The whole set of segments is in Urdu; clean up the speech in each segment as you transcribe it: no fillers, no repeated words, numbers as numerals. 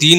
3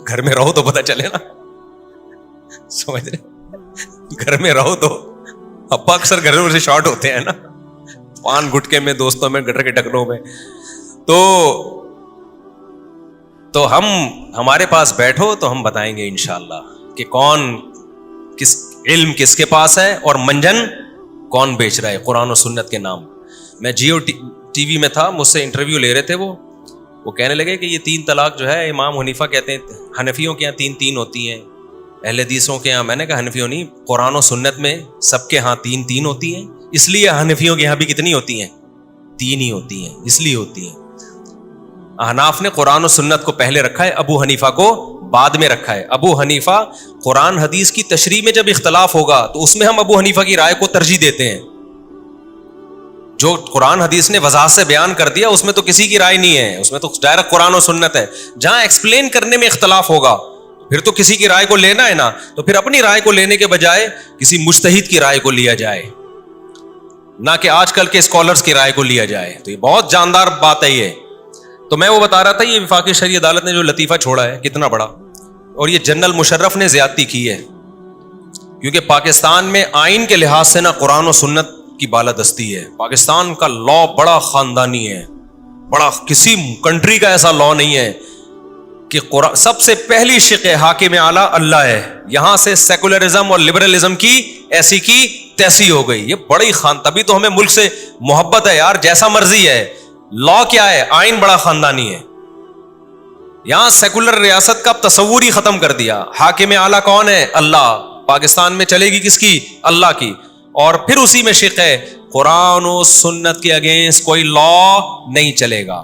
گھر میں رہو تو پتہ چلے نا, سمجھ رہے, گھر میں رہو تو ابا اکثر گھروں سے شارٹ ہوتے ہیں نا, پان گٹکے میں, دوستوں میں, گٹر کے ٹکروں میں. تو ہمارے پاس بیٹھو تو ہم بتائیں گے انشاءاللہ کہ کون کس علم کس کے پاس ہے اور منجن کون بیچ رہا ہے قرآن و سنت کے نام. میں جیو ٹی وی میں تھا, مجھ سے انٹرویو لے رہے تھے, وہ کہنے لگے کہ یہ 3 طلاق جو ہے امام حنیفہ کہتے ہیں, حنفیوں کے یہاں 3 ہوتی ہیں, اہل حدیثوں کے یہاں, میں نے کہا حنفیوں نہیں, قرآن و سنت میں سب کے ہاں 3 ہوتی ہیں, اس لیے حنفیوں کے یہاں بھی کتنی ہوتی ہیں, 3 ہی ہوتی ہیں, اس لیے ہوتی ہیں. احناف نے قرآن و سنت کو پہلے رکھا ہے, ابو حنیفہ کو بعد میں رکھا ہے. ابو حنیفہ قرآن حدیث کی تشریح میں جب اختلاف ہوگا تو اس میں ہم ابو حنیفہ کی رائے کو ترجیح دیتے ہیں. جو قرآن حدیث نے وضاحت سے بیان کر دیا اس میں تو کسی کی رائے نہیں ہے, اس میں تو ڈائریکٹ قرآن و سنت ہے. جہاں ایکسپلین کرنے میں اختلاف ہوگا پھر تو کسی کی رائے کو لینا ہے نا, تو پھر اپنی رائے کو لینے کے بجائے کسی مجتہد کی رائے کو لیا جائے, نہ کہ آج کل کے اسکالرز کی رائے کو لیا جائے. تو یہ بہت جاندار بات ہے یہ. تو میں وہ بتا رہا تھا یہ وفاقی شرعی عدالت نے جو لطیفہ چھوڑا ہے کتنا بڑا, اور یہ جنرل مشرف نے زیادتی کی ہے, کیونکہ پاکستان میں آئین کے لحاظ سے نا قرآن و سنت کی بالادستی ہے. پاکستان کا لا بڑا خاندانی ہے, بڑا, کسی کنٹری کا ایسا لا نہیں ہے کہ سب سے پہلی شق حاکم اعلیٰ اللہ ہے. یہاں سے سیکولرزم اور لبرلزم کی ایسی کی تیسی ہو گئی. یہ بڑی تبھی تو ہمیں ملک سے محبت ہے یار, جیسا مرضی ہے. لا کیا ہے, آئین بڑا خاندانی ہے. یہاں سیکولر ریاست کا تصور ہی ختم کر دیا. حاکم اعلیٰ کون ہے, اللہ. پاکستان میں چلے گی کس کی, اللہ کی. اور پھر اسی میں شق ہے قرآن و سنت کے اگینسٹ کوئی لا نہیں چلے گا.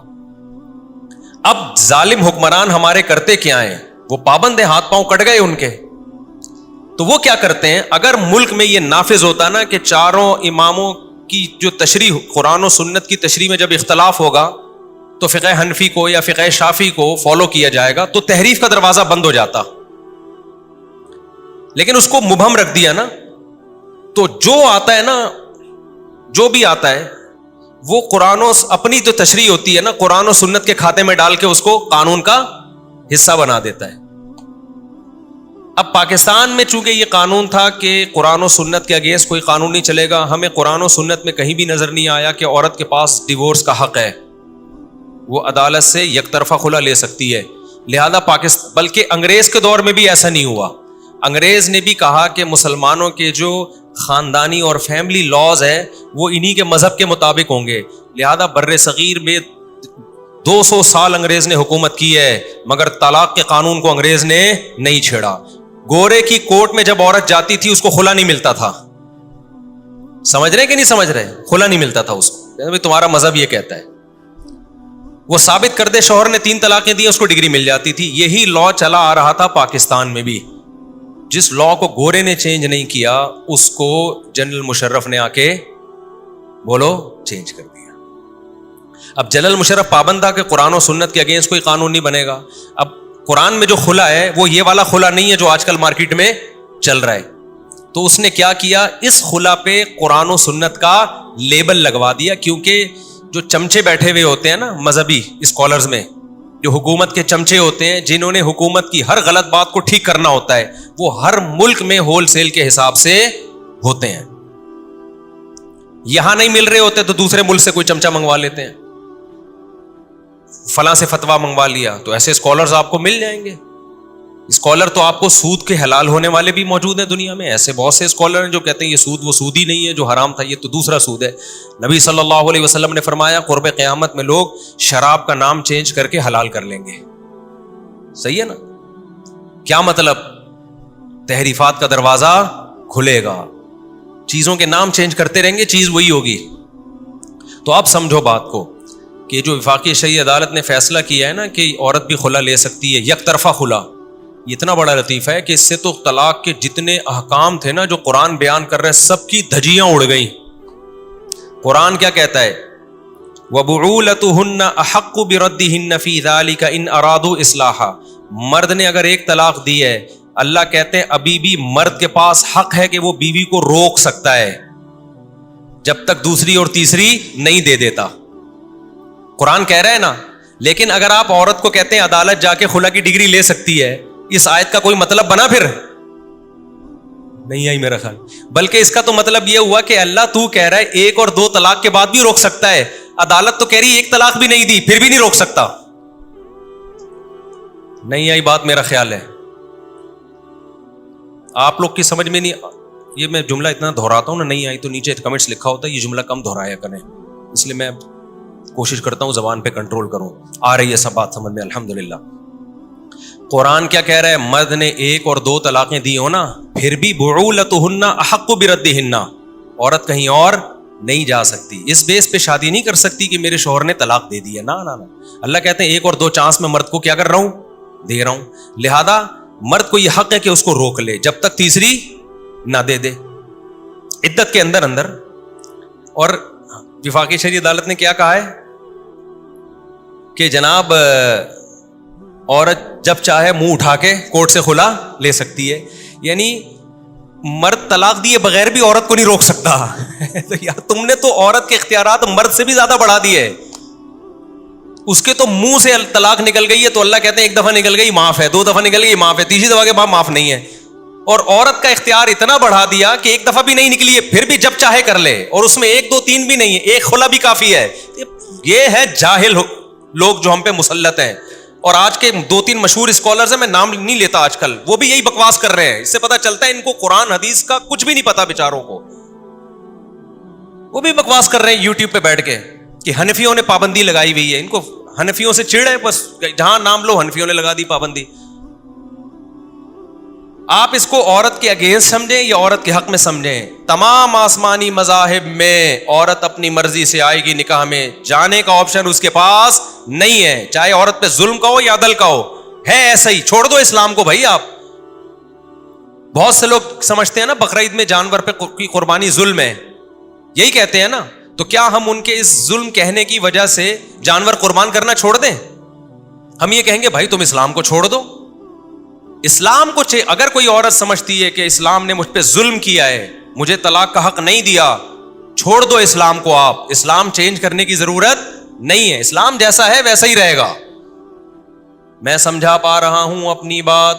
اب ظالم حکمران ہمارے کرتے کیا ہیں, وہ پابند ہیں, ہاتھ پاؤں کٹ گئے ان کے. تو وہ کیا کرتے ہیں, اگر ملک میں یہ نافذ ہوتا نا کہ 4 اماموں کی جو تشریح, قرآن و سنت کی تشریح میں جب اختلاف ہوگا تو فقہ حنفی کو یا فقہ شافعی کو فالو کیا جائے گا, تو تحریف کا دروازہ بند ہو جاتا. لیکن اس کو مبہم رکھ دیا نا, تو جو آتا ہے نا, جو بھی آتا ہے وہ قرآن و اپنی جو تشریح ہوتی ہے نا قرآن و سنت کے کھاتے میں ڈال کے اس کو قانون کا حصہ بنا دیتا ہے. اب پاکستان میں چونکہ یہ قانون تھا کہ قرآن و سنت کے اگینسٹ کوئی قانون نہیں چلے گا, ہمیں قرآن و سنت میں کہیں بھی نظر نہیں آیا کہ عورت کے پاس ڈیورس کا حق ہے, وہ عدالت سے یک طرفہ خلا لے سکتی ہے. لہذا پاکستان, بلکہ انگریز کے دور میں بھی ایسا نہیں ہوا. انگریز نے بھی کہا کہ مسلمانوں کے جو خاندانی اور فیملی لاز ہے وہ انہی کے مذہب کے مطابق ہوں گے. لہذا بر صغیر میں 200 سال انگریز نے حکومت کی ہے, مگر طلاق کے قانون کو انگریز نے نہیں چھیڑا. گورے کی کورٹ میں جب عورت جاتی تھی اس کو خلا نہیں ملتا تھا. سمجھ رہے کہ نہیں سمجھ رہے, خلا نہیں ملتا تھا اس کو, تمہارا مذہب یہ کہتا ہے. وہ ثابت کر دے شوہر نے 3 طلاقیں دی, اس کو ڈگری مل جاتی تھی. یہی لا چلا آ رہا تھا پاکستان میں بھی. جس لا کو گورے نے چینج نہیں کیا اس کو جنرل مشرف نے آ کے بولو چینج کر دیا. اب جنرل مشرف پابند تھا کہ قرآن و سنت کے اگینسٹ کوئی قانون نہیں بنے گا. اب قرآن میں جو خلا ہے وہ یہ والا خلا نہیں ہے جو آج کل مارکیٹ میں چل رہا ہے. تو اس نے کیا کیا, اس خلا پہ قرآن و سنت کا لیبل لگوا دیا. کیونکہ جو چمچے بیٹھے ہوئے ہوتے ہیں نا مذہبی اسکالرز میں, جو حکومت کے چمچے ہوتے ہیں جنہوں نے حکومت کی ہر غلط بات کو ٹھیک کرنا ہوتا ہے, وہ ہر ملک میں ہول سیل کے حساب سے ہوتے ہیں. یہاں نہیں مل رہے ہوتے تو دوسرے ملک سے کوئی چمچا منگوا لیتے ہیں, فلاں سے فتوا منگوا لیا, تو ایسے اسکالرز آپ کو مل جائیں گے. اسکالر تو آپ کو سود کے حلال ہونے والے بھی موجود ہیں دنیا میں. ایسے بہت سے اسکالر ہیں جو کہتے ہیں یہ سود وہ سود ہی نہیں ہے, جو حرام تھا یہ تو دوسرا سود ہے. نبی صلی اللہ علیہ وسلم نے فرمایا قرب قیامت میں لوگ شراب کا نام چینج کر کے حلال کر لیں گے. صحیح ہے نا, کیا مطلب, تحریفات کا دروازہ کھلے گا, چیزوں کے نام چینج کرتے رہیں گے, چیز وہی ہوگی. تو آپ سمجھو بات کو کہ جو وفاقی شرعی عدالت نے فیصلہ کیا ہے نا کہ عورت بھی خلا لے سکتی ہے, یک طرفہ خلا, اتنا بڑا لطیفہ ہے کہ اس سے تو طلاق کے جتنے احکام تھے نا جو قرآن بیان کر رہے سب کی دھجیاں اڑ گئیں. قرآن کیا کہتا ہے, وَبُعُولَتُهُنَّ أَحَقُّ بِرَدِّهِنَّ فِي ذَلِكَ إِنْ أَرَادُوا إِصْلَاحًا. مرد نے اگر ایک طلاق دی ہے, اللہ کہتے ہیں ابھی بھی مرد کے پاس حق ہے کہ وہ بیوی کو روک سکتا ہے جب تک دوسری اور تیسری نہیں دے دیتا. قرآن کہہ رہا ہے نا. لیکن اگر آپ عورت کو کہتے ہیں عدالت جا کے خلا کی ڈگری لے سکتی ہے, اس آیت کا کوئی مطلب بنا پھر نہیں آئی میرا خیال. بلکہ اس کا تو مطلب یہ ہوا کہ اللہ تو کہہ رہا ہے 1 اور 2 طلاق کے بعد بھی روک سکتا ہے, عدالت تو کہہ رہی 1 طلاق بھی نہیں دی پھر بھی نہیں روک سکتا. نہیں آئی بات میرا خیال ہے. آپ لوگ کی سمجھ میں نہیں, یہ میں جملہ اتنا دہراتا ہوں نا, نہیں آئی تو نیچے کمنٹس لکھا ہوتا ہے یہ جملہ کم دہرایا کریں, اس لیے میں کوشش کرتا ہوں زبان پہ کنٹرول کروں. آ رہی ہے سب بات سمجھ میں الحمدللہ. قرآن کیا کہہ رہا ہے, مرد نے 1 اور 2 طلاقیں دی ہو نا پھر بھی بعولتہن احق بردہن, عورت کہیں اور نہیں جا سکتی, اس بیس پہ شادی نہیں کر سکتی کہ میرے شوہر نے طلاق دے دی ہے. نا نا نا, اللہ کہتے ہیں 1 اور 2 چانس میں مرد کو کیا کر رہا ہوں, دے رہا ہوں. لہذا مرد کو یہ حق ہے کہ اس کو روک لے جب تک تیسری نہ دے دے عدت کے اندر اندر. اور وفاقی شرعی عدالت نے کیا کہا ہے کہ جناب عورت جب چاہے منہ اٹھا کے کورٹ سے خلا لے سکتی ہے, یعنی مرد طلاق دیے بغیر بھی عورت کو نہیں روک سکتا. تو یار تم نے تو عورت کے اختیارات مرد سے بھی زیادہ بڑھا دیے. اس کے تو منہ سے طلاق نکل گئی ہے تو اللہ کہتے ہیں 1 دفعہ نکل گئی معاف ہے, 2 دفعہ نکل گئی معاف ہے, تیسری دفعہ کے بعد معاف نہیں ہے. اور عورت کا اختیار اتنا بڑھا دیا کہ 1 دفعہ بھی نہیں نکلی ہے پھر بھی جب چاہے کر لے, اور اس میں 1 2 3 بھی نہیں ہے, 1 خلا بھی کافی ہے. یہ ہے جاہل لوگ جو ہم پہ مسلط ہیں. اور آج کے 2-3 مشہور اسکالرز ہیں, میں نام نہیں لیتا آج کل, وہ بھی یہی بکواس کر رہے ہیں. اس سے پتا چلتا ہے ان کو قرآن حدیث کا کچھ بھی نہیں پتا بیچاروں کو. وہ بھی بکواس کر رہے ہیں یوٹیوب پہ بیٹھ کے کہ حنفیوں نے پابندی لگائی ہوئی ہے. ان کو حنفیوں سے چڑ ہے, بس جہاں نام لو حنفیوں نے لگا دی پابندی. آپ اس کو عورت کے اگینسٹ سمجھیں یا عورت کے حق میں سمجھیں, تمام آسمانی مذاہب میں عورت اپنی مرضی سے آئے گی نکاح میں, جانے کا آپشن اس کے پاس نہیں ہے, چاہے عورت پہ ظلم کا ہو یا عدل کا ہو, ہے ایسا ہی. چھوڑ دو اسلام کو بھائی. آپ بہت سے لوگ سمجھتے ہیں نا بقرعید میں جانور پہ کی قربانی ظلم ہے, یہی کہتے ہیں نا. تو کیا ہم ان کے اس ظلم کہنے کی وجہ سے جانور قربان کرنا چھوڑ دیں؟ ہم یہ کہیں گے بھائی تم اسلام کو چھوڑ دو. اسلام کو اگر کوئی عورت سمجھتی ہے کہ اسلام نے مجھ پہ ظلم کیا ہے, مجھے طلاق کا حق نہیں دیا, چھوڑ دو اسلام کو. آپ اسلام چینج کرنے کی ضرورت نہیں ہے, اسلام جیسا ہے ویسا ہی رہے گا. میں سمجھا پا رہا ہوں اپنی بات.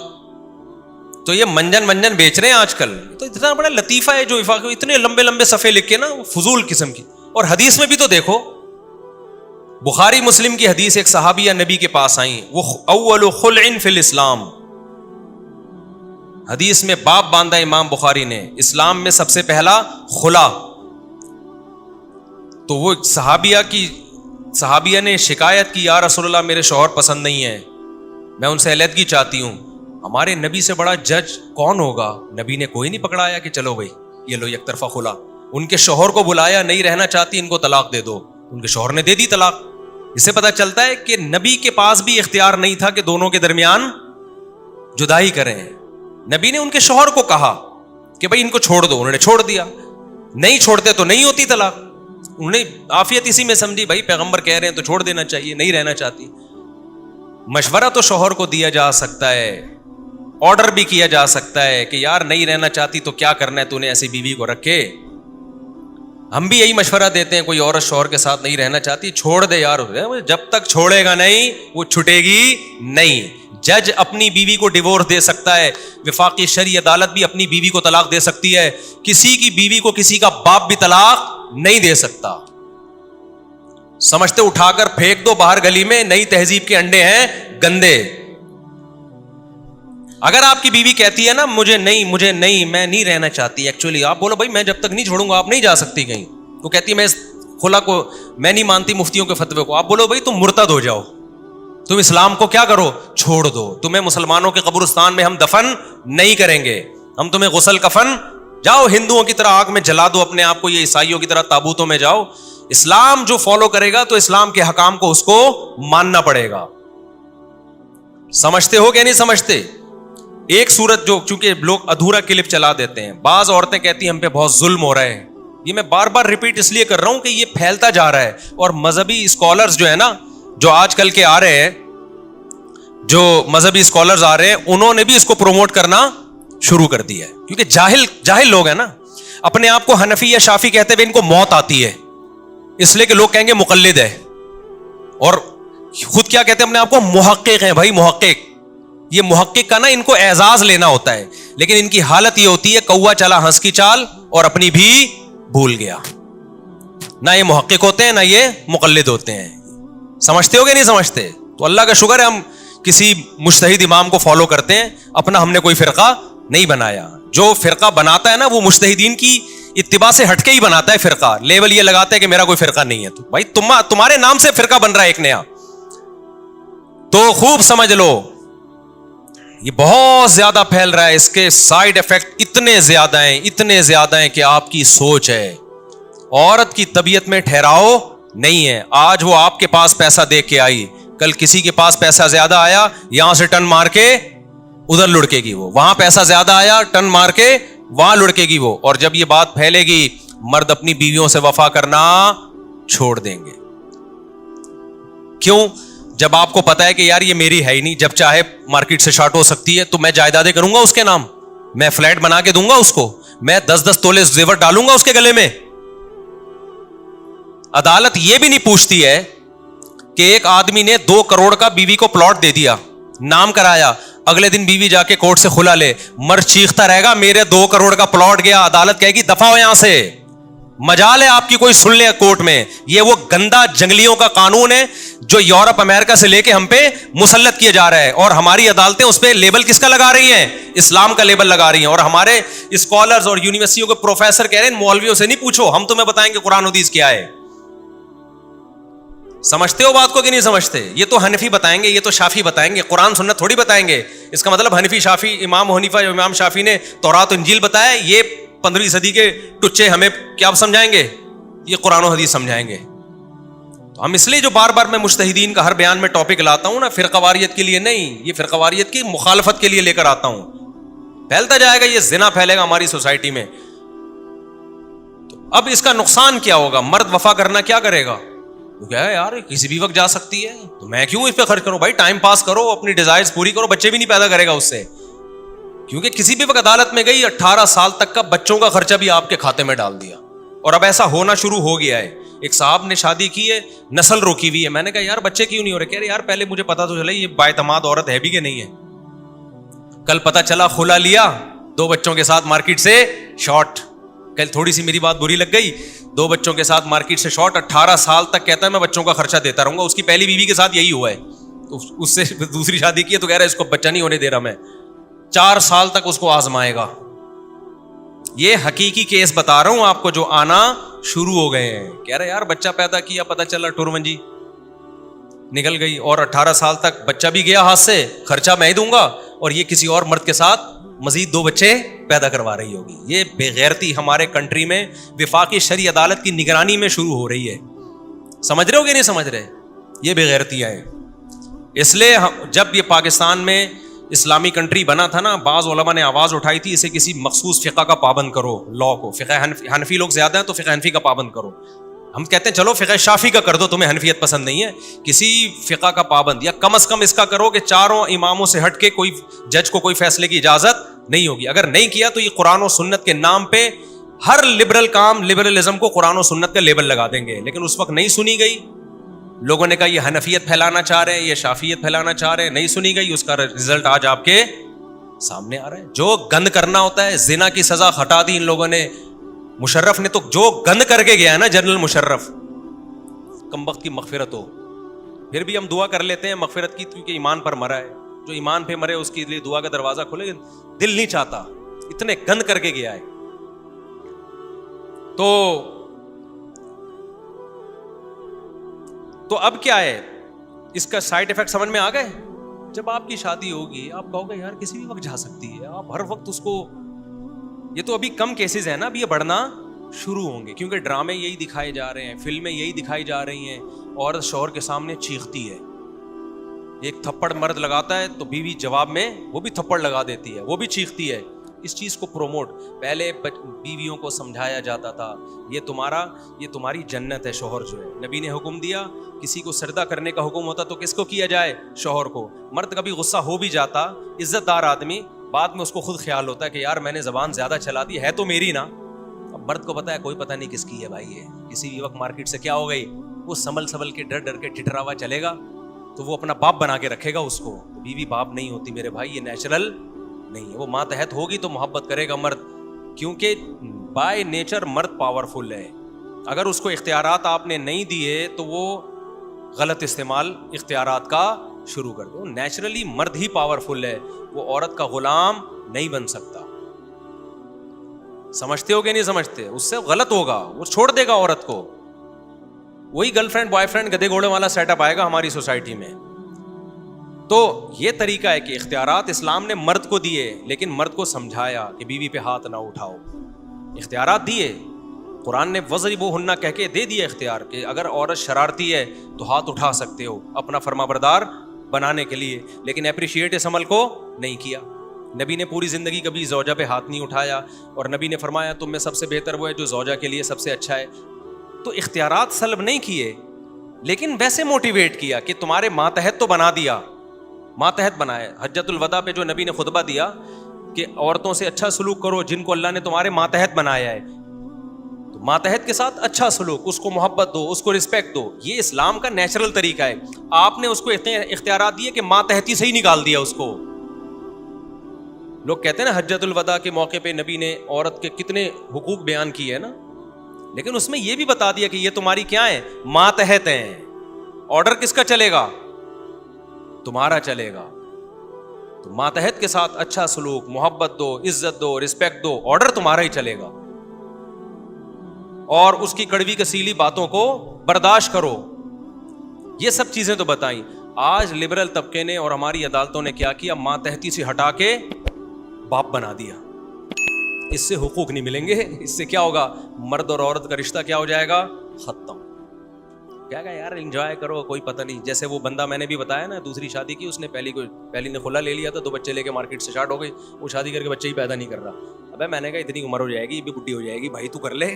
تو یہ منجن بیچ رہے ہیں آج کل, تو اتنا بڑا لطیفہ ہے جو اتنے لمبے لمبے صفحے لکھ کے نا, فضول قسم کی. اور حدیث میں بھی تو دیکھو, بخاری مسلم کی حدیث, ایک صحابیہ نبی کے پاس آئیں, وہ اول خلع فی الاسلام, حدیث میں باب باندھا امام بخاری نے, اسلام میں سب سے پہلا خلا. تو وہ صحابیہ نے شکایت کی, یا رسول اللہ میرے شوہر پسند نہیں ہے, میں ان سے علیحدگی چاہتی ہوں. ہمارے نبی سے بڑا جج کون ہوگا؟ نبی نے کوئی نہیں پکڑایا کہ چلو بھائی یہ لو یک طرفہ خلا. ان کے شوہر کو بلایا, نہیں رہنا چاہتی, ان کو طلاق دے دو. ان کے شوہر نے دے دی طلاق. اس سے پتا چلتا ہے کہ نبی کے پاس بھی اختیار نہیں تھا کہ دونوں کے درمیان جدائی کریں. نبی نے ان کے شوہر کو کہا کہ بھائی ان کو چھوڑ دو, انہوں نے چھوڑ دیا. نہیں چھوڑتے تو نہیں ہوتی طلاق. انہوں نے عافیت اسی میں سمجھی, بھائی پیغمبر کہہ رہے ہیں تو چھوڑ دینا چاہیے, نہیں رہنا چاہتی. مشورہ تو شوہر کو دیا جا سکتا ہے, آرڈر بھی کیا جا سکتا ہے کہ یار نہیں رہنا چاہتی تو کیا کرنا ہے, تو نے ایسی بیوی کو رکھے. ہم بھی یہی مشورہ دیتے ہیں, کوئی عورت شوہر کے ساتھ نہیں رہنا چاہتی, چھوڑ دے یار, جب تک چھوڑے گا نہیں وہ چھٹے گی نہیں. جج اپنی بیوی کو ڈیورس دے سکتا ہے, وفاقی شرعی عدالت بھی اپنی بیوی کو طلاق دے سکتی ہے, کسی کی بیوی کو کسی کا باپ بھی طلاق نہیں دے سکتا. سمجھتے اٹھا کر پھینک دو باہر گلی میں, نئی تہذیب کے انڈے ہیں گندے. اگر آپ کی بیوی کہتی ہے نا مجھے نہیں میں نہیں رہنا چاہتی ایکچولی, آپ بولو بھائی میں جب تک نہیں چھوڑوں گا آپ نہیں جا سکتی کہیں. وہ کہتی ہے میں اس خلا کو میں نہیں مانتی مفتیوں کے فتوے کو, آپ بولو بھائی تم مرتد ہو جاؤ, تم اسلام کو کیا کرو چھوڑ دو, تمہیں مسلمانوں کے قبرستان میں ہم دفن نہیں کریں گے, ہم تمہیں غسل کفن, جاؤ ہندوؤں کی طرح آگ میں جلا دو اپنے آپ کو, یہ عیسائیوں کی طرح تابوتوں میں جاؤ. اسلام جو فالو کرے گا تو اسلام کے حکام کو اس کو ماننا پڑے گا. سمجھتے ہو کہ نہیں سمجھتے؟ ایک صورت جو چونکہ لوگ ادھورا کلپ چلا دیتے ہیں, بعض عورتیں کہتی ہیں ہم پہ بہت ظلم ہو رہا ہے. یہ میں بار بار ریپیٹ اس لیے کر رہا ہوں کہ یہ پھیلتا جا رہا ہے, اور مذہبی اسکالرز جو ہے نا, جو آج کل کے آ رہے ہیں, جو مذہبی اسکالرز آ رہے ہیں, انہوں نے بھی اس کو پروموٹ کرنا شروع کر دیا ہے. کیونکہ جاہل لوگ ہیں نا, اپنے آپ کو حنفی یا شافی کہتے ہوئے ان کو موت آتی ہے, اس لیے کہ لوگ کہیں گے مقلد ہے, اور خود کیا کہتے ہیں اپنے آپ کو محقق ہیں. بھائی محقق, یہ محقق کا نا ان کو اعزاز لینا ہوتا ہے, لیکن ان کی حالت یہ ہوتی ہے کوا چلا ہنس کی چال اور اپنی بھی بھول گیا. نہ یہ محقق ہوتے ہیں نہ یہ مقلد ہوتے ہیں. سمجھتے ہو کہ نہیں سمجھتے؟ تو اللہ کا شکر ہے ہم کسی مجتہد امام کو فالو کرتے ہیں, اپنا ہم نے کوئی فرقہ نہیں بنایا. جو فرقہ بناتا ہے نا وہ مجتہدین کی اتباع سے ہٹ کے ہی بناتا ہے فرقہ. لیبل یہ لگاتا ہے کہ میرا کوئی فرقہ نہیں ہے. تو بھائی تمہارے نام سے فرقہ بن رہا ہے ایک نیا. تو خوب سمجھ لو یہ بہت زیادہ پھیل رہا ہے, اس کے سائیڈ ایفیکٹ اتنے زیادہ ہیں کہ آپ کی سوچ ہے. عورت کی طبیعت میں ٹھہراؤ نہیں ہے. آج وہ آپ کے پاس پیسہ دے کے آئی, کل کسی کے پاس پیسہ زیادہ آیا, یہاں سے ٹن مار کے ادھر لڑکے گی وہ, وہاں پیسہ زیادہ آیا ٹن مار کے وہاں لڑکے گی وہ. اور جب یہ بات پھیلے گی مرد اپنی بیویوں سے وفا کرنا چھوڑ دیں گے. کیوں؟ جب آپ کو پتا ہے کہ یار یہ میری ہے ہی نہیں, جب چاہے مارکیٹ سے شارٹ ہو سکتی ہے, تو میں جائیدادیں کروں گا اس کے نام, میں فلیٹ بنا کے دوں گا اس کو, میں 10-10 تولے زیور ڈالوں گا اس کے گلے میں. عدالت یہ بھی نہیں پوچھتی ہے کہ ایک آدمی نے 2 کروڑ کا بیوی کو پلاٹ دے دیا, نام کرایا, اگلے دن بیوی جا کے کورٹ سے کھلا لے, مرد چیختا رہے گا میرے 2 کروڑ کا پلاٹ گیا. عدالت کہے گی دفع ہو یہاں سے, مجال ہے آپ کی کوئی سن لے کورٹ میں. یہ وہ گندا جنگلیوں کا قانون ہے جو یورپ امریکہ سے لے کے ہم پہ مسلط کیا جا رہا ہے, اور ہماری عدالتیں اس پہ لیبل کس کا لگا رہی ہیں؟ اسلام کا لیبل لگا رہی ہیں. اور ہمارے اسکالرز اور یونیورسٹیوں کے پروفیسر کہہ رہے ہیں مولویوں سے نہیں پوچھو, ہم تمہیں بتائیں گے قرآن حدیث کیا ہے. سمجھتے ہو بات کو کہ نہیں سمجھتے؟ یہ تو حنفی بتائیں گے, یہ تو شافی بتائیں گے, قرآن سنت تھوڑی بتائیں گے. اس کا مطلب حنفی شافی امام حنیفہ امام شافی نے تورات و انجیل بتایا, یہ 15ویں صدی کے ٹچے ہمیں کیا سمجھائیں گے؟ یہ قرآن و حدیث سمجھائیں گے. تو ہم اس لیے جو بار بار میں مجتہدین کا ہر بیان میں ٹاپک لاتا ہوں نا, فرقہ واریت کے لیے نہیں, یہ فرقہ واریت کی مخالفت کے لیے لے کر آتا ہوں. پھیلتا جائے گا, یہ زنا پھیلے گا ہماری سوسائٹی میں. تو اب اس کا نقصان کیا ہوگا؟ مرد وفا کرنا کیا کرے گا؟ تو کیا ہے یار کسی بھی وقت جا سکتی ہے, تو میں کیوں اس پہ خرچ کروں؟ بھائی ٹائم پاس کرو, اپنی ڈیزائرز پوری کرو, بچے بھی نہیں پیدا کرے گا اس سے. کیونکہ کسی بھی وقت عدالت میں گئی 18 سال تک کا بچوں کا خرچہ بھی آپ کے کھاتے میں ڈال دیا. اور اب ایسا ہونا شروع ہو گیا ہے. ایک صاحب نے شادی کی ہے, نسل روکی ہوئی ہے. میں نے کہا یار بچے کیوں نہیں ہو رہے؟ کہہ رہے یار پہلے مجھے پتا تو چلا یہ بااعتماد عورت ہے بھی کہ نہیں ہے. کل پتا چلا کھلا لیا, 2 بچوں کے ساتھ مارکیٹ سے شارٹ. کل تھوڑی سی میری بات بری لگ گئی, 2 بچوں کے ساتھ مارکیٹ سے شارٹ. 18 سال تک کہتا ہے میں بچوں کا خرچہ دیتا رہوں گا. اس کی پہلی بیوی کے ساتھ یہی ہوا ہے, اس سے دوسری شادی کی ہے تو کہہ رہا ہے اس کو بچہ نہیں ہونے دے رہا میں. 4 سال تک اس کو آزمائے گا. یہ حقیقی کیس بتا رہا ہوں آپ کو جو آنا شروع ہو گئے ہیں. کہہ رہے یار بچہ پیدا کیا, پتا چلا ٹورمنجی نکل گئی, اور 18 سال تک بچہ بھی گیا ہاتھ سے, خرچہ میں ہی دوں گا, اور یہ کسی اور مرد کے ساتھ مزید 2 بچے پیدا کروا رہی ہوگی. یہ بے غیرتی ہمارے کنٹری میں وفاقی شرعی عدالت کی نگرانی میں شروع ہو رہی ہے. سمجھ رہے ہو کہ نہیں سمجھ رہے؟ یہ بے غیرتیاں ہیں. اس لیے جب یہ پاکستان میں اسلامی کنٹری بنا تھا نا, بعض علماء نے آواز اٹھائی تھی اسے کسی مخصوص فقہ کا پابند کرو, لا کو. فقہ حنفی لوگ زیادہ ہیں تو فقہ حنفی کا پابند کرو. ہم کہتے ہیں چلو فقہ شافی کا کر دو, تمہیں حنفیت پسند نہیں ہے, کسی فقہ کا پابند, یا کم از کم اس کا کرو کہ 4 اماموں سے ہٹ کے کوئی جج کو کوئی فیصلے کی اجازت نہیں ہوگی. اگر نہیں کیا تو یہ قرآن و سنت کے نام پہ ہر لبرل کام, لبرلزم کو قرآن و سنت کا لیبل لگا دیں گے. لیکن اس وقت نہیں سنی گئی, لوگوں نے کہا یہ حنفیت پھیلانا چاہ رہے ہیں, یہ شافیت پھیلانا چاہ رہے ہیں, نہیں سنی گئی. اس کا رزلٹ آج آپ کے سامنے آ رہا ہے. جو گند کرنا ہوتا ہے, زنا کی سزا ہٹا دی ان لوگوں نے. مشرف نے تو جو گند کر کے گیا ہے نا, جنرل مشرف, کم وقت کی مغفرت ہو. پھر بھی ہم دعا کر لیتے ہیں مغفرت کی, کیونکہ ایمان پر مرا ہے. جو ایمان پہ مرے اس کے لیے دعا کا دروازہ کھلے, دل نہیں چاہتا, اتنے گند کر کے گیا ہے. تو اب کیا ہے, اس کا سائیڈ ایفیکٹ سمجھ میں آ گئے. جب آپ کی شادی ہوگی آپ کہو گے یار کسی بھی وقت جا سکتی ہے, آپ ہر وقت اس کو. یہ تو ابھی کم کیسز ہیں نا, ابھی یہ بڑھنا شروع ہوں گے, کیونکہ ڈرامے یہی دکھائے جا رہے ہیں, فلمیں یہی دکھائی جا رہی ہیں. عورت شوہر کے سامنے چیختی ہے, ایک تھپڑ مرد لگاتا ہے تو بیوی جواب میں وہ بھی تھپڑ لگا دیتی ہے, وہ بھی چیختی ہے. اس چیز کو پروموٹ, پہلے بیویوں کو سمجھایا جاتا تھا یہ تمہاری جنت ہے. شوہر جو ہے, نبی نے حکم دیا کسی کو سردہ کرنے کا حکم ہوتا تو کس کو کیا جائے؟ شوہر کو. مرد کبھی غصہ ہو بھی جاتا, عزت دار آدمی, بعد میں اس کو خود خیال ہوتا ہے کہ یار میں نے زبان زیادہ چلا دی, ہے تو میری نا. اب مرد کو پتا ہے کوئی پتہ نہیں کس کی ہے بھائی, یہ کسی بھی وقت مارکیٹ سے کیا ہو گئی, وہ سنبھل کے ڈر کے ٹھٹرا ہوا چلے گا, تو وہ اپنا باپ بنا کے رکھے گا اس کو. بیوی باپ نہیں ہوتی میرے بھائی, یہ نیچرل نہیں ہے. وہ ماتحت ہوگی تو محبت کرے گا مرد, کیونکہ بائی نیچر مرد پاورفل ہے. اگر اس کو اختیارات آپ نے نہیں دیے تو وہ غلط استعمال اختیارات کا شروع کر دو. نیچرلی مرد ہی پاورفل ہے, وہ عورت کا غلام نہیں بن سکتا. سمجھتے ہو کہ نہیں سمجھتے؟ اس سے غلط ہوگا, وہ چھوڑ دے گا عورت کو. وہی گرل فرینڈ بوائے فرینڈ گدھے گھوڑے والا سیٹ اپ آئے گا ہماری سوسائٹی میں. تو یہ طریقہ ہے کہ اختیارات اسلام نے مرد کو دیے, لیکن مرد کو سمجھایا کہ بیوی پہ ہاتھ نہ اٹھاؤ. اختیارات دیے, قرآن نے وَضْرِبُوهُنَّ کہہ کے دے دیا اختیار کہ اگر عورت شرارتی ہے تو ہاتھ اٹھا سکتے ہو اپنا فرما بردار بنانے کے لیے, لیکن اپریشیٹ اس عمل کو نہیں کیا. نبی نے پوری زندگی کبھی زوجہ پہ ہاتھ نہیں اٹھایا, اور نبی نے فرمایا تم میں سب سے بہتر وہ ہے جو زوجہ کے لیے سب سے اچھا ہے. تو اختیارات سلب نہیں کیے, لیکن ویسے موٹیویٹ کیا کہ تمہارے ماتحت تو بنا دیا, ماتحت بنائے. حجۃ الوداع پہ جو نبی نے خطبہ دیا کہ عورتوں سے اچھا سلوک کرو جن کو اللہ نے تمہارے ماتحت بنایا ہے, تو ماتحت کے ساتھ اچھا سلوک, اس کو محبت دو, اس کو رسپیکٹ دو. یہ اسلام کا نیچرل طریقہ ہے. آپ نے اس کو اختیارات دیے کہ ماتحتی سے ہی نکال دیا اس کو. لوگ کہتے ہیں نا حجۃ الوداع کے موقع پہ نبی نے عورت کے کتنے حقوق بیان کیے ہیں نا, لیکن اس میں یہ بھی بتا دیا کہ یہ تمہاری کیا ہے, ماتحت ہیں. آرڈر کس کا چلے گا؟ تمہارا چلے گا. تو ماتحت کے ساتھ اچھا سلوک, محبت دو, عزت دو, رسپیکٹ دو, آرڈر تمہارا ہی چلے گا. اور اس کی کڑوی کسیلی باتوں کو برداشت کرو. یہ سب چیزیں تو بتائیں. آج لبرل طبقے نے اور ہماری عدالتوں نے کیا کیا, ماتحتی سے ہٹا کے باپ بنا دیا. اس سے حقوق نہیں ملیں گے. اس سے کیا ہوگا؟ مرد اور عورت کا رشتہ کیا ہو جائے گا؟ ختم. کیا کہا یار انجوائے کرو, کوئی پتہ نہیں. جیسے وہ بندہ میں نے بھی بتایا نا, دوسری شادی کی, اس نے پہلی نے خلا لے لیا تھا, 2 بچے لے کے مارکیٹ سے اسٹارٹ ہو گئی. وہ شادی کر کے بچے ہی پیدا نہیں کر رہا. ابے میں نے کہا اتنی عمر ہو جائے گی, یہ بھی بڈھی ہو جائے گی, بھائی تو کر لے.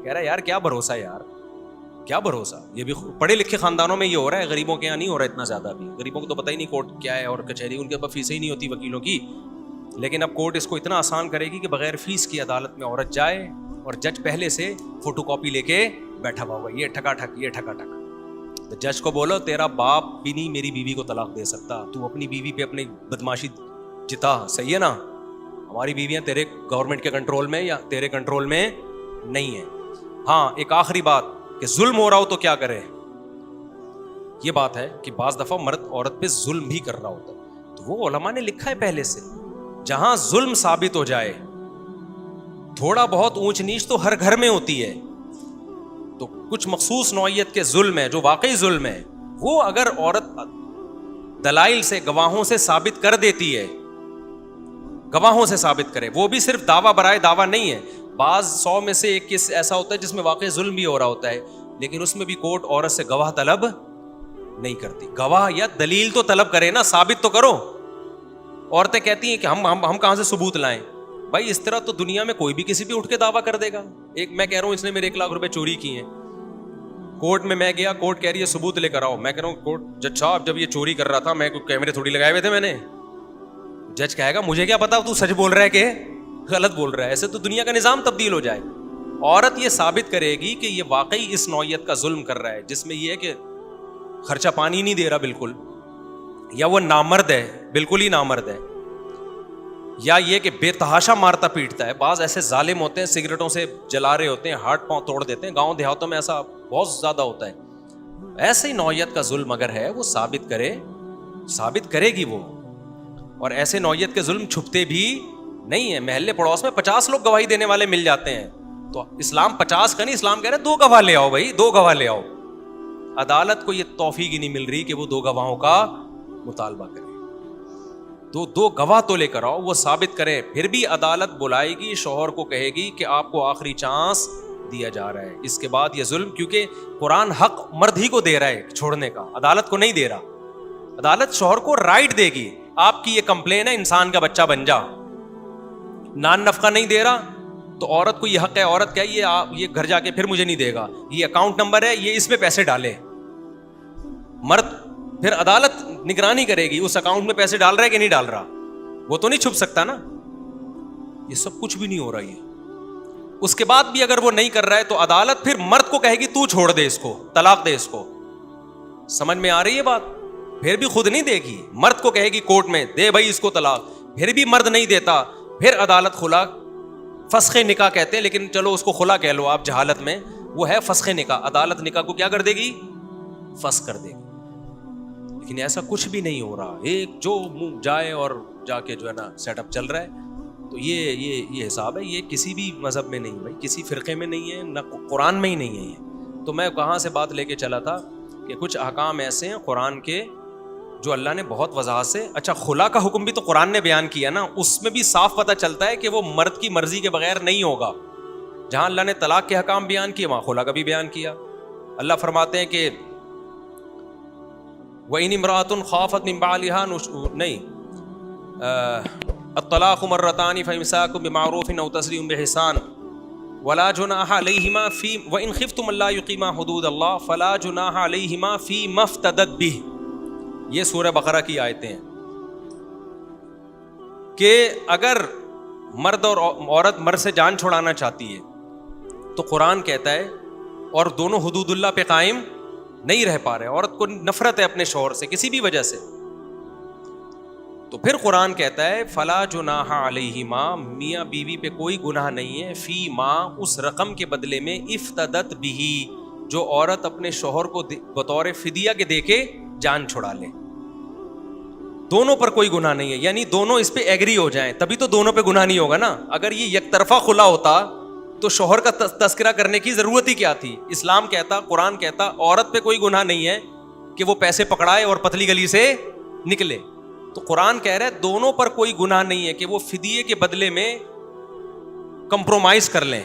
کہہ رہا ہے یار کیا بھروسہ یار, کیا بھروسہ. یہ بھی پڑھے لکھے خاندانوں میں یہ ہو رہا ہے, غریبوں کے یہاں نہیں ہو رہا اتنا زیادہ. بھی غریبوں کو تو پتہ ہی نہیں کورٹ کیا ہے اور کچہری, ان کے پاس فیسیں ہی نہیں ہوتی وکیلوں کی. لیکن اب کورٹ اس کو اتنا آسان کرے گی کہ بغیر فیس کی عدالت میں عورت جائے اور جج پہلے سے فوٹو کاپی لے کے بیٹھا ہوا ہوگا, یہ ٹھکا ٹھک, یہ ٹھکا ٹھک. تو جج کو بولو تیرا باپ بھی نہیں میری بیوی کو طلاق دے سکتا, تو اپنی بیوی پہ اپنی بدماشی جتا. صحیح ہے نا؟ ہماری بیویاں تیرے گورنمنٹ کے کنٹرول میں یا تیرے کنٹرول میں نہیں ہیں. ہاں ایک آخری بات کہ ظلم ہو رہا ہو تو کیا کرے. یہ بات ہے کہ بعض دفعہ مرد عورت پہ ظلم بھی کر رہا ہوتا ہے, تو وہ علماء نے لکھا ہے پہلے سے, جہاں ظلم ثابت ہو جائے, تھوڑا بہت اونچ نیچ تو ہر گھر میں ہوتی ہے, تو کچھ مخصوص نوعیت کے ظلم ہے جو واقعی ظلم ہے, وہ اگر عورت دلائل سے, گواہوں سے ثابت کر دیتی ہے, گواہوں سے ثابت کرے, وہ بھی صرف دعویٰ برائے دعویٰ نہیں ہے. بعض 100 میں سے ایک کیس ایسا ہوتا ہے جس میں واقعی ظلم بھی ہو رہا ہوتا ہے, لیکن اس میں بھی کورٹ عورت سے گواہ طلب نہیں کرتی. گواہ یا دلیل تو طلب کرے نا, ثابت تو کرو. عورتیں کہتی ہیں کہ ہم کہاں سے ثبوت لائیں. بھائی اس طرح تو دنیا میں کوئی بھی کسی بھی اٹھ کے دعویٰ کر دے گا. ایک میں کہہ رہا ہوں اس نے میرے 1 لاکھ روپے چوری کی ہیں, کورٹ میں گیا, کورٹ کہہ رہی ہے ثبوت لے کر آؤ. میں کہہ رہا ہوں کورٹ جج صاحب جب یہ چوری کر رہا تھا میں کوئی کیمرے تھوڑی لگائے ہوئے تھے میں نے. جج کہے گا مجھے کیا پتا تو سچ بول رہا ہے کہ غلط بول رہا ہے. ایسے تو دنیا کا نظام تبدیل ہو جائے. عورت یہ ثابت کرے گی کہ یہ واقعی اس نوعیت کا ظلم کر رہا ہے جس میں یہ ہے کہ خرچہ پانی نہیں دے رہا بالکل, یا وہ نامرد ہے, بالکل ہی نامرد ہے, یا یہ کہ بے تحاشا مارتا پیٹتا ہے. بعض ایسے ظالم ہوتے ہیں سگریٹوں سے جلا رہے ہوتے ہیں, ہاتھ پاؤں توڑ دیتے ہیں. گاؤں دیہاتوں میں ایسا بہت زیادہ ہوتا ہے. ایسی نوعیت کا ظلم اگر ہے وہ ثابت کرے گی وہ. اور ایسے نوعیت کے ظلم چھپتے بھی نہیں ہیں. محلے پڑوس میں 50 لوگ گواہی دینے والے مل جاتے ہیں, تو اسلام 50 کا نہیں, اسلام کہہ رہا ہے 2 گواہ لے آؤ بھائی, 2 گواہ لے آؤ. عدالت کو یہ توفیق ہی نہیں مل رہی کہ وہ 2 گواہوں کا مطالبہ کرے. 2 گواہ تو لے کر آؤ, وہ ثابت کریں. پھر بھی عدالت بلائے گی, شوہر کو کہے گی کہ آپ کو آخری چانس دیا جا رہا ہے, اس کے بعد یہ ظلم, کیونکہ قرآن حق مرد ہی کو دے رہا ہے چھوڑنے کا, عدالت کو نہیں دے رہا. عدالت شوہر کو رائٹ دے گی, آپ کی یہ کمپلین ہے انسان کا بچہ بن جا, نان نفقہ نہیں دے رہا تو عورت کو یہ حق ہے, عورت کیا یہ گھر جا کے پھر مجھے نہیں دے گا, یہ اکاؤنٹ نمبر ہے, یہ اس میں پیسے ڈالے. مرد پھر عدالت نگرانی کرے گی اس اکاؤنٹ میں پیسے ڈال رہا ہے کہ نہیں ڈال رہا, وہ تو نہیں چھپ سکتا نا. یہ سب کچھ بھی نہیں ہو رہا. یہ اس کے بعد بھی اگر وہ نہیں کر رہا ہے تو عدالت پھر مرد کو کہے گی تو چھوڑ دے اس کو, طلاق دے اس کو. سمجھ میں آ رہی ہے بات؟ پھر بھی خود نہیں دے گی, مرد کو کہے گی کورٹ میں دے بھائی اس کو طلاق, پھر بھی مرد نہیں دیتا, پھر عدالت خلا, فسخ نکاح کہتے ہیں لیکن چلو اس کو خلا کہہ لو آپ جہالت میں, وہ ہے فسخ نکاح. عدالت نکاح کو کیا کر دے گی؟ فسخ کر دے گی. لیکن ایسا کچھ بھی نہیں ہو رہا, ایک جو منہ جائے اور جا کے جو ہے نا سیٹ اپ چل رہا ہے. تو یہ حساب ہے, یہ کسی بھی مذہب میں نہیں بھائی, کسی فرقے میں نہیں ہے, نہ قرآن میں ہی نہیں ہے یہ. تو میں کہاں سے بات لے کے چلا تھا کہ کچھ احکام ایسے ہیں قرآن کے جو اللہ نے بہت وضاحت سے, اچھا خلا کا حکم بھی تو قرآن نے بیان کیا نا, اس میں بھی صاف پتہ چلتا ہے کہ وہ مرد کی مرضی کے بغیر نہیں ہوگا. جہاں اللہ نے طلاق کے احکام بیان کیے وہاں خلا کا بھی بیان کیا. اللہ فرماتے ہیں کہ وَإِنِ امْرَأَةٌ خَافَتْ مِنْ بَعْلِهَا الطلاق مرتان فإمساك بمعروف أو تسريح بإحسان ولا جناح عليهما في وإن خفتم ألا يقيما حدود الله فلا جناح عليهما فيما افتدت به. یہ سورہ بقرہ کی آیتیں ہیں کہ اگر مرد اور عورت مرد سے جان چھڑانا چاہتی ہے تو قرآن کہتا ہے, اور دونوں حدود اللہ پہ قائم نہیں رہ پا رہے, عورت کو نفرت ہے اپنے شوہر سے کسی بھی وجہ سے, تو پھر قرآن کہتا ہے فلا جناح علیہما, میاں بیوی پہ کوئی گناہ نہیں ہے, فی ما اس رقم کے بدلے میں افتدت بھی, جو عورت اپنے شوہر کو بطور فدیہ کے دے کے جان چھڑا لے. دونوں پر کوئی گناہ نہیں ہے, یعنی دونوں اس پہ ایگری ہو جائیں تبھی تو دونوں پہ گناہ نہیں ہوگا نا. اگر یہ یک طرفہ خلا ہوتا تو شوہر کا تذکرہ کرنے کی ضرورت ہی کیا تھی. اسلام کہتا, قرآن کہتا عورت پہ کوئی گناہ نہیں ہے کہ وہ پیسے پکڑائے اور پتلی گلی سے نکلے. تو قرآن کہہ رہا ہے دونوں پر کوئی گناہ نہیں ہے کہ وہ فدیے کے بدلے میں کمپرومائز کر لیں.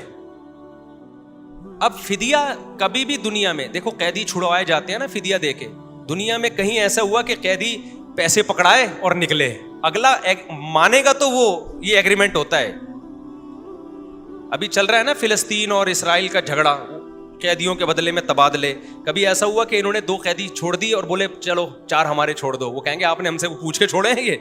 اب فدیہ کبھی بھی دنیا میں دیکھو, قیدی چھڑوائے جاتے ہیں نا فدیہ دے کے, دنیا میں کہیں ایسا ہوا کہ قیدی پیسے پکڑائے اور نکلے, اگلا مانے گا تو وہ یہ ایگریمنٹ ہوتا ہے. ابھی چل رہا ہے نا فلسطین اور اسرائیل کا جھگڑا, قیدیوں کے بدلے میں تبادلے. کبھی ایسا ہوا کہ انہوں نے 2 قیدی چھوڑ دی اور بولے چلو 4 ہمارے چھوڑ دو, وہ کہیں گے آپ نے ہم سے پوچھ کے چھوڑے ہیں. یہ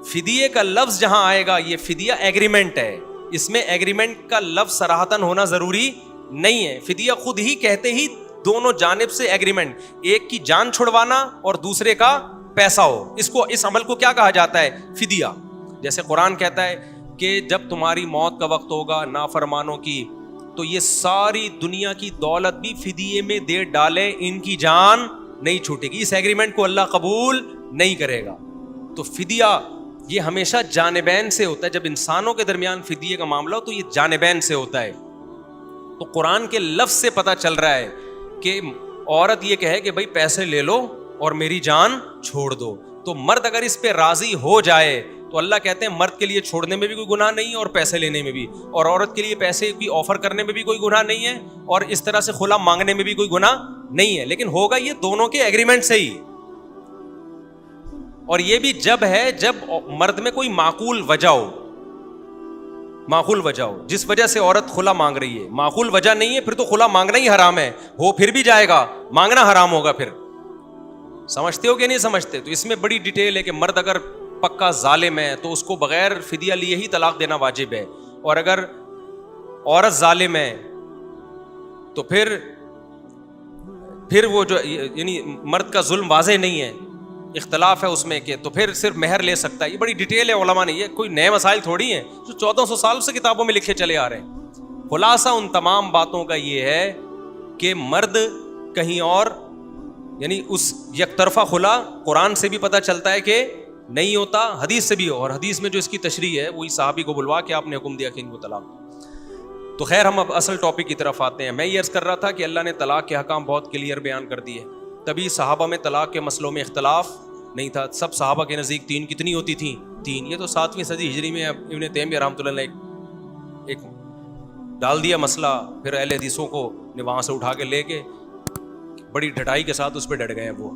فدیے کا لفظ جہاں آئے گا, یہ فدیہ ایگریمنٹ ہے, اس میں ایگریمنٹ کا لفظ صراحتاً ہونا ضروری نہیں ہے. فدیہ خود ہی کہتے ہی دونوں جانب سے ایگریمنٹ, ایک کی جان چھڑوانا اور دوسرے کا پیسہ ہو, اس عمل کو کیا کہا جاتا ہے؟ فدیہ. جیسے قرآن کہتا ہے کہ جب تمہاری موت کا وقت ہوگا نافرمانوں کی, تو یہ ساری دنیا کی دولت بھی فدیے میں دے ڈالے, ان کی جان نہیں چھوٹے گی. اس ایگریمنٹ کو اللہ قبول نہیں کرے گا. تو فدیہ یہ ہمیشہ جانبین سے ہوتا ہے. جب انسانوں کے درمیان فدیے کا معاملہ ہو تو یہ جانبین سے ہوتا ہے. تو قرآن کے لفظ سے پتہ چل رہا ہے کہ عورت یہ کہے کہ بھائی پیسے لے لو اور میری جان چھوڑ دو, تو مرد اگر اس پہ راضی ہو جائے تو اللہ کہتے ہیں مرد کے لیے چھوڑنے میں بھی کوئی گناہ نہیں ہے اور پیسے لینے میں بھی, اور عورت کے لیے پیسے کی آفر کرنے میں بھی کوئی گناہ نہیں ہے اور اس طرح سے خلا مانگنے میں بھی کوئی گناہ نہیں ہے. لیکن ہوگا یہ دونوں کے ایگریمنٹ سے ہی, اور یہ بھی جب ہے جب مرد میں کوئی معقول وجہ ہو. معقول وجہ ہو جس وجہ سے عورت خلا مانگ رہی ہے, معقول وجہ نہیں ہے پھر تو خلا مانگنا ہی حرام ہے, ہو پھر بھی جائے گا, مانگنا حرام ہوگا. پھر سمجھتے ہو کہ نہیں سمجھتے؟ تو اس میں بڑی ڈیٹیل ہے کہ مرد اگر پکا ظالم ہے تو اس کو بغیر فدیہ لیے ہی طلاق دینا واجب ہے, اور اگر عورت ظالم ہے تو پھر وہ جو یعنی مرد کا ظلم واضح نہیں ہے, اختلاف ہے اس میں کہ تو پھر صرف مہر لے سکتا ہے. یہ بڑی ڈیٹیل ہے علماء نے, یہ کوئی نئے مسائل تھوڑی ہیں جو 1400 سال سے کتابوں میں لکھے چلے آ رہے ہیں. خلاصہ ان تمام باتوں کا یہ ہے کہ مرد کہیں اور, یعنی اس یک طرفہ خلا قرآن سے بھی پتہ چلتا ہے کہ نہیں ہوتا, حدیث سے بھی ہو, اور حدیث میں جو اس کی تشریح ہے وہی صحابی کو بلوا کے آپ نے حکم دیا کہ ان کو طلاق دو. تو خیر ہم اب اصل ٹاپک کی طرف آتے ہیں. میں یہ عرض کر رہا تھا کہ اللہ نے طلاق کے احکام بہت کلیئر بیان کر دیے, تبھی صحابہ میں طلاق کے مسئلوں میں اختلاف نہیں تھا. سب صحابہ کے نزدیک 3 کتنی ہوتی تھیں؟ 3. یہ تو 7ویں صدی ہجری میں ابن تیمیہ رحمۃ اللہ علیہ ایک ڈال دیا مسئلہ, پھر اہل حدیثوں کو نے وہاں سے اٹھا کے لے کے بڑی ڈھٹائی کے ساتھ اس پہ ڈٹ گئے وہ.